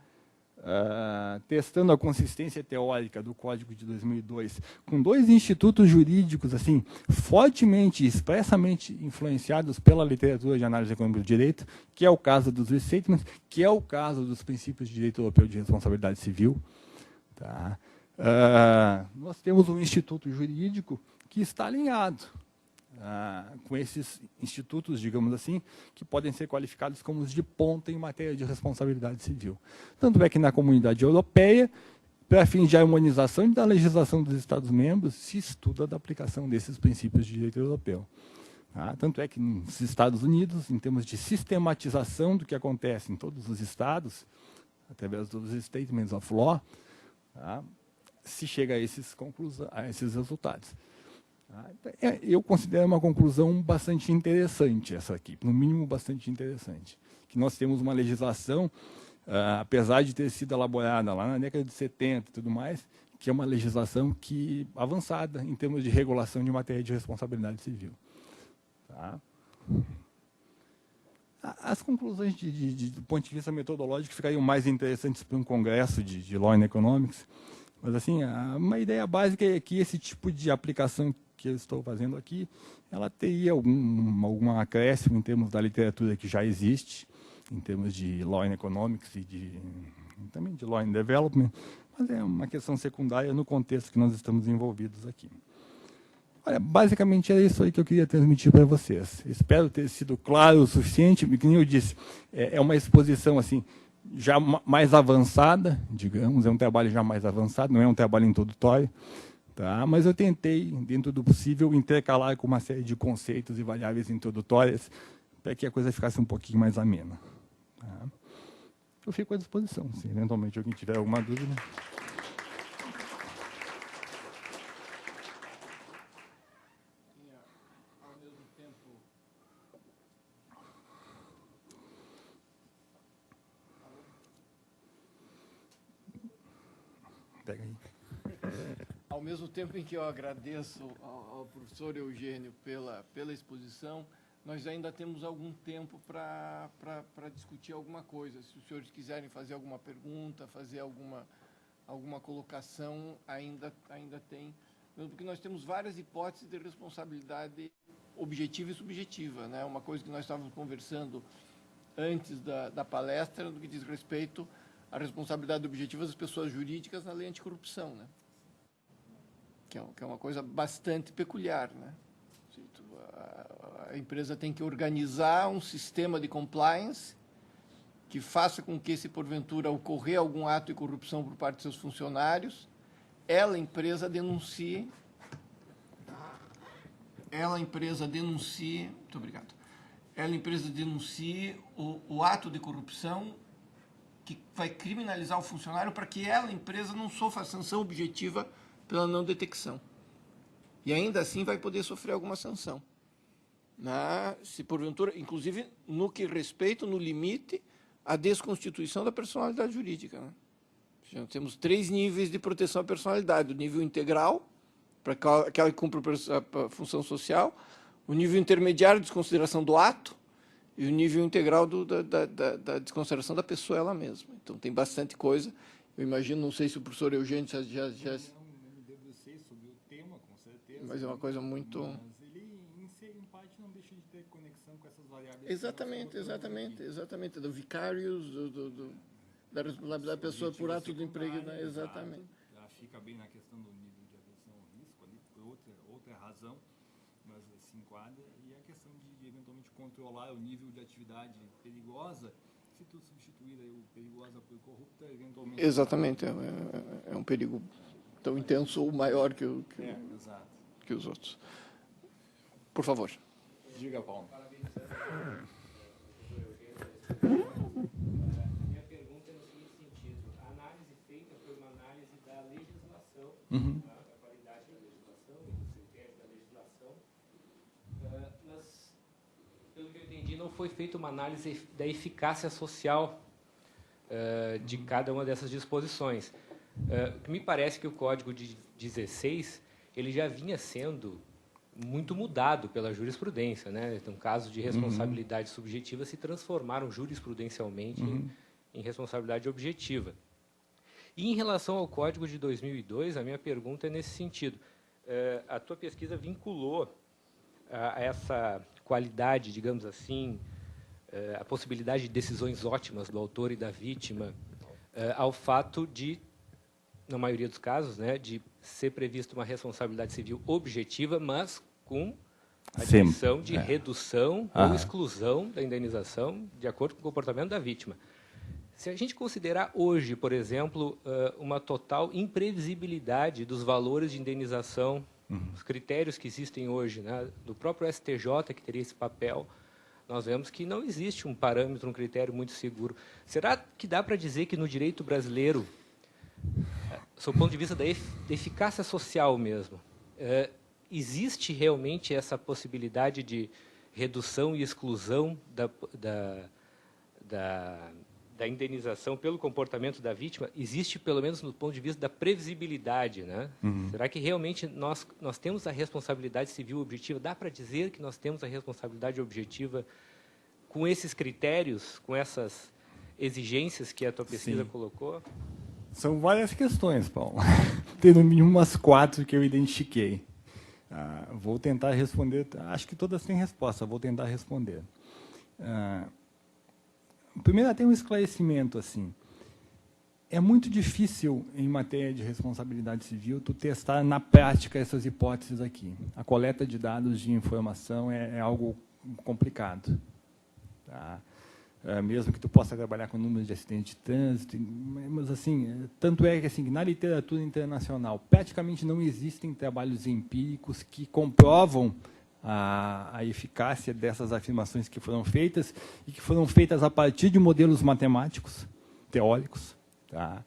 Testando a consistência teórica do Código de 2002, com 2 institutos jurídicos assim fortemente e expressamente influenciados pela literatura de análise econômica do direito, que é o caso dos restatements, que é o caso dos princípios de direito europeu de responsabilidade civil. Tá? Nós temos um instituto jurídico que está alinhado com esses institutos, digamos assim, que podem ser qualificados como os de ponta em matéria de responsabilidade civil. Tanto é que na comunidade europeia, para fins de harmonização da legislação dos Estados-membros, se estuda da aplicação desses princípios de direito europeu. Tanto é que nos Estados Unidos, em termos de sistematização do que acontece em todos os estados, através dos Statements of Law, se chega a esses resultados. Eu considero uma conclusão bastante interessante essa aqui, no mínimo bastante interessante. Que nós temos uma legislação, apesar de ter sido elaborada lá na década de 70 e tudo mais, que é uma legislação avançada em termos de regulação de matéria de responsabilidade civil. Tá? As conclusões do ponto de vista metodológico ficariam mais interessantes para um congresso de Law and Economics, mas assim, uma ideia básica é que esse tipo de aplicação que eu estou fazendo aqui, ela teria algum acréscimo em termos da literatura que já existe, em termos de Law and Economics e também de Law and Development, mas é uma questão secundária no contexto que nós estamos envolvidos aqui. Olha, basicamente era isso aí que eu queria transmitir para vocês. Espero ter sido claro o suficiente, porque, como eu disse, é uma exposição assim, já mais avançada, digamos, é um trabalho já mais avançado, não é um trabalho introdutório, tá? Mas eu tentei, dentro do possível, intercalar com uma série de conceitos e variáveis introdutórias para que a coisa ficasse um pouquinho mais amena. Tá? Eu fico à disposição, se eventualmente alguém tiver alguma dúvida. Pega aí. Ao mesmo tempo em que eu agradeço ao professor Eugênio pela exposição, nós ainda temos algum tempo para discutir alguma coisa. Se os senhores quiserem fazer alguma pergunta, fazer alguma colocação, ainda tem. Porque nós temos várias hipóteses de responsabilidade objetiva e subjetiva, né? Uma coisa que nós estávamos conversando antes da palestra, no que diz respeito à responsabilidade objetiva das pessoas jurídicas na lei anticorrupção, né? Que é uma coisa bastante peculiar, né? A empresa tem que organizar um sistema de compliance que faça com que, se porventura ocorrer algum ato de corrupção por parte de seus funcionários, ela, empresa, denuncie. Muito obrigado. Ela, empresa, denuncie o ato de corrupção que vai criminalizar o funcionário para que ela, empresa, não sofra a sanção objetiva pela não detecção. E ainda assim vai poder sofrer alguma sanção. Se porventura, inclusive no que respeita, no limite, à desconstituição da personalidade jurídica, né? Nós temos 3 níveis de proteção à personalidade: o nível integral, para aquela que cumpre a função social, o nível intermediário de desconsideração do ato e o nível integral da desconsideração da pessoa ela mesma. Então, tem bastante coisa. Eu imagino, não sei se o professor Eugênio já me debrucei sobre o tema, com certeza. Mas é uma coisa muito... Mas ele, em parte, não deixa de ter conexão com essas variáveis. Exatamente. Do vicarious, da responsabilidade da pessoa por ato do emprego, né? Exatamente. Já fica bem na questão do nível de aversão ao risco, ali, por outra razão, mas se enquadra. E a questão de eventualmente controlar o nível de atividade perigosa, se tu substituir aí o perigosa por corrupta, eventualmente... Exatamente. É um perigo tão intenso ou maior que os outros. Por favor. Diga, Paulo. Da qualidade da legislação e dos critérios da legislação, mas, pelo que eu entendi, não foi feita uma análise da eficácia social de cada uma dessas disposições. O que me parece que o Código de 16 ele já vinha sendo muito mudado pela jurisprudência, né? Então, casos de responsabilidade subjetiva se transformaram jurisprudencialmente em responsabilidade objetiva. E, em relação ao Código de 2002, a minha pergunta é nesse sentido. A tua pesquisa vinculou a essa qualidade, digamos assim, a possibilidade de decisões ótimas do autor e da vítima, ao fato de, na maioria dos casos, né, de ser prevista uma responsabilidade civil objetiva, mas com a dimensão de redução ou exclusão da indenização de acordo com o comportamento da vítima. Se a gente considerar hoje, por exemplo, uma total imprevisibilidade dos valores de indenização, os critérios que existem hoje, né, do próprio STJ, que teria esse papel, nós vemos que não existe um parâmetro, um critério muito seguro. Será que dá para dizer que no direito brasileiro, sob o ponto de vista da eficácia social mesmo, existe realmente essa possibilidade de redução e exclusão da indenização pelo comportamento da vítima? Existe, pelo menos no ponto de vista da previsibilidade, né? Será que realmente nós temos a responsabilidade civil objetiva? Dá para dizer que nós temos a responsabilidade objetiva com esses critérios, com essas exigências que a tua pesquisa colocou? São várias questões, Paulo. Tem no mínimo umas 4 que eu identifiquei. Vou tentar responder. Acho que todas têm resposta, vou tentar responder. Primeiro, tem um esclarecimento, assim. É muito difícil, em matéria de responsabilidade civil, tu testar na prática essas hipóteses aqui. A coleta de dados de informação é algo complicado. Tá? Mesmo que tu possa trabalhar com números de acidentes de trânsito, mas, assim, tanto é que, assim, na literatura internacional, praticamente não existem trabalhos empíricos que comprovam a eficácia dessas afirmações que foram feitas e que foram feitas a partir de modelos matemáticos, teóricos. Tá?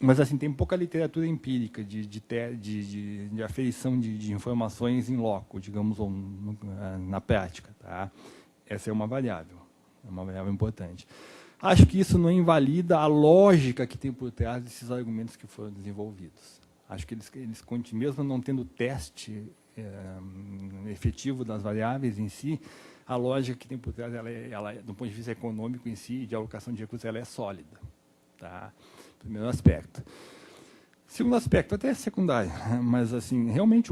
Mas, assim, tem pouca literatura empírica de aferição de informações em loco, digamos, ou na prática. Tá? Essa é uma variável importante. Acho que isso não invalida a lógica que tem por trás desses argumentos que foram desenvolvidos. Acho que eles mesmo não tendo teste efetivo das variáveis em si, a lógica que tem por trás, ela, do ponto de vista econômico em si, de alocação de recursos, ela é sólida. Tá? Primeiro aspecto. Segundo aspecto, até secundário, mas assim, realmente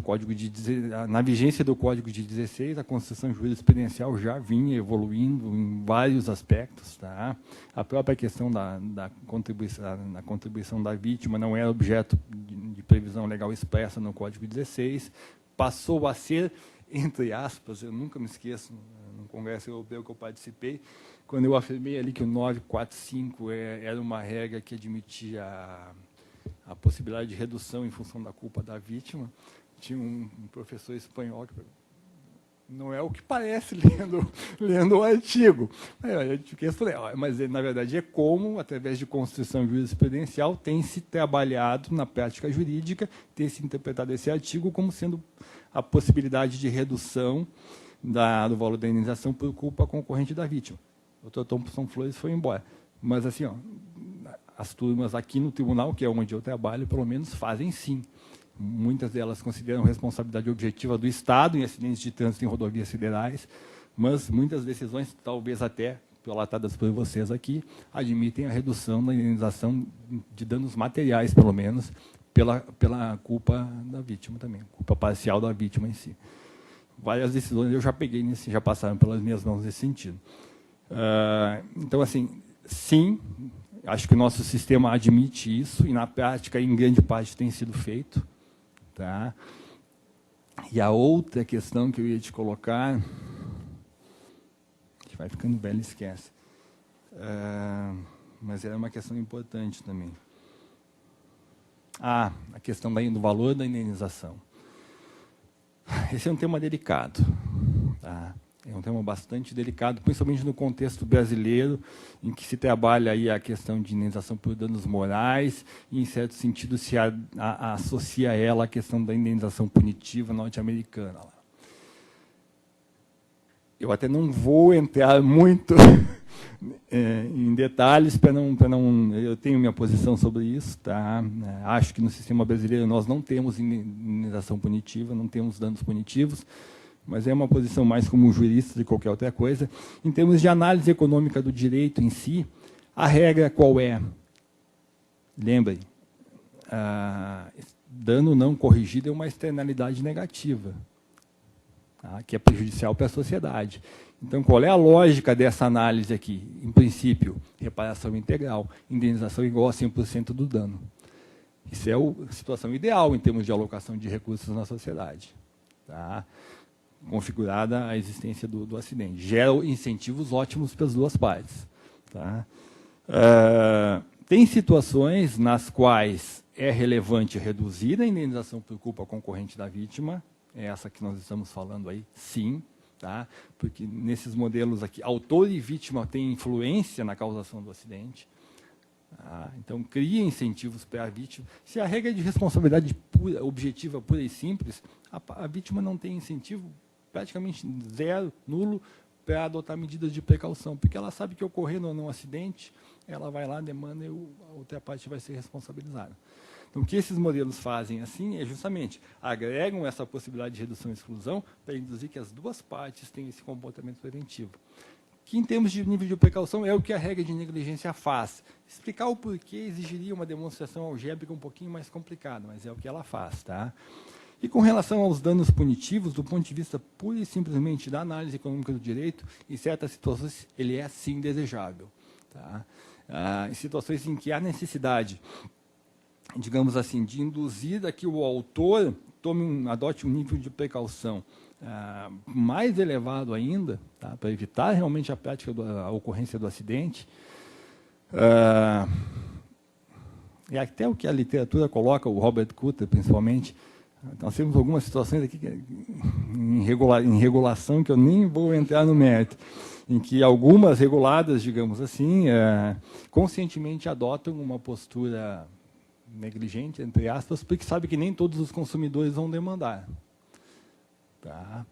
na vigência do Código de 16, a construção jurisprudencial já vinha evoluindo em vários aspectos. Tá? A própria questão da contribuição da vítima não era objeto de previsão legal expressa no Código 16, passou a ser, entre aspas, eu nunca me esqueço, no Congresso Europeu que eu participei, quando eu afirmei ali que o 945 era uma regra que admitia a possibilidade de redução em função da culpa da vítima, tinha um professor espanhol que não é o que parece lendo o artigo. Eu falei, mas na verdade é como, através de construção jurisprudencial, tem se trabalhado na prática jurídica, tem se interpretado esse artigo como sendo a possibilidade de redução do valor da indenização por culpa concorrente da vítima. O Dr. Thompson Flores foi embora. Mas, assim, as turmas aqui no tribunal, que é onde eu trabalho, pelo menos fazem sim. Muitas delas consideram responsabilidade objetiva do Estado em acidentes de trânsito em rodovias federais, mas muitas decisões, talvez até relatadas por vocês aqui, admitem a redução da indenização de danos materiais, pelo menos, pela culpa da vítima também, culpa parcial da vítima em si. Várias decisões eu já peguei, já passaram pelas minhas mãos nesse sentido. Então, assim, sim, acho que o nosso sistema admite isso, e na prática, em grande parte, tem sido feito. Tá? E a outra questão que eu ia te colocar, a gente vai ficando velho e esquece, mas era uma questão importante também. A questão do valor da indenização. Esse é um tema delicado. Tá? É um tema bastante delicado, principalmente no contexto brasileiro, em que se trabalha aí a questão de indenização por danos morais, e, em certo sentido, se associa a ela a questão da indenização punitiva norte-americana. Eu até não vou entrar muito em detalhes, para não... Eu tenho minha posição sobre isso. Tá? Acho que no sistema brasileiro nós não temos indenização punitiva, não temos danos punitivos, mas é uma posição mais como jurista de qualquer outra coisa. Em termos de análise econômica do direito em si, a regra qual é? Lembrem, dano não corrigido é uma externalidade negativa, tá? Que é prejudicial para a sociedade. Então, qual é a lógica dessa análise aqui? Em princípio, reparação integral, indenização igual a 100% do dano. Isso é a situação ideal em termos de alocação de recursos na sociedade. Tá? Configurada a existência do acidente. Gera incentivos ótimos para as duas partes. Tá? Tem situações nas quais é relevante reduzir a indenização por culpa concorrente da vítima, é essa que nós estamos falando aí, sim, tá? Porque nesses modelos aqui, autor e vítima têm influência na causação do acidente. Então, cria incentivos para a vítima. Se a regra é de responsabilidade pura, objetiva, pura e simples, a vítima não tem incentivo, praticamente zero, nulo, para adotar medidas de precaução, porque ela sabe que ocorrendo ou não um acidente, ela vai lá, demanda e a outra parte vai ser responsabilizada. Então, o que esses modelos fazem assim é justamente agregam essa possibilidade de redução e exclusão para induzir que as duas partes tenham esse comportamento preventivo. Que, em termos de nível de precaução, é o que a regra de negligência faz. Explicar o porquê exigiria uma demonstração algébrica um pouquinho mais complicada, mas é o que ela faz. Tá? E com relação aos danos punitivos, do ponto de vista pura e simplesmente da análise econômica do direito, em certas situações ele é sim desejável. Tá? Em situações em que há necessidade, digamos assim, de induzir a que o autor adote um nível de precaução mais elevado ainda, tá, para evitar realmente a prática a ocorrência do acidente. É até o que a literatura coloca, o Robert Kutter, principalmente. Nós temos algumas situações aqui em regulação, que eu nem vou entrar no mérito, em que algumas reguladas, digamos assim, conscientemente adotam uma postura negligente, entre aspas, porque sabe que nem todos os consumidores vão demandar. Tá?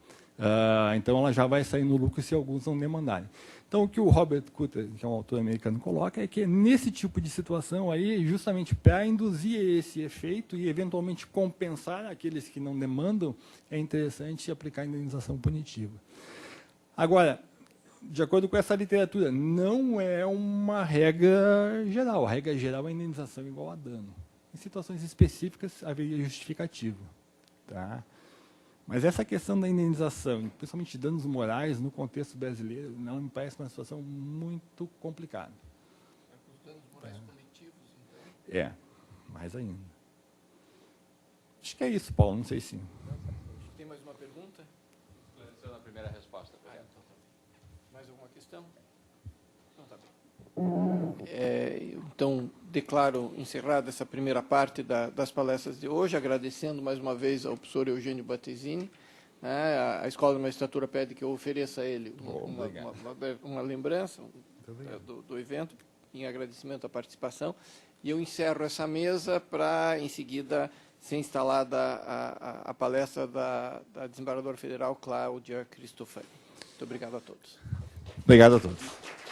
Então, ela já vai sair no lucro se alguns não demandarem. Então, o que o Robert Kutter, que é um autor americano, coloca é que nesse tipo de situação aí, justamente para induzir esse efeito e eventualmente compensar aqueles que não demandam, é interessante aplicar a indenização punitiva. Agora, de acordo com essa literatura, não é uma regra geral. A regra geral é a indenização igual a dano. Em situações específicas, haveria justificativa. Tá? Mas essa questão da indenização, principalmente danos morais, no contexto brasileiro, não me parece uma situação muito complicada. Os danos morais coletivos, então? É, mais ainda. Acho que é isso, Paulo, não sei se... Tem mais uma pergunta? Esclareceu na primeira resposta, correto? Mais alguma questão? Não, tá bem. Então, declaro encerrada essa primeira parte das palestras de hoje, agradecendo mais uma vez ao professor Eugênio Battesini. A Escola de Magistratura pede que eu ofereça a ele uma lembrança do evento, em agradecimento à participação. E eu encerro essa mesa para, em seguida, ser instalada a palestra da desembargadora federal Cláudia Cristofani. Muito obrigado a todos. Obrigado a todos.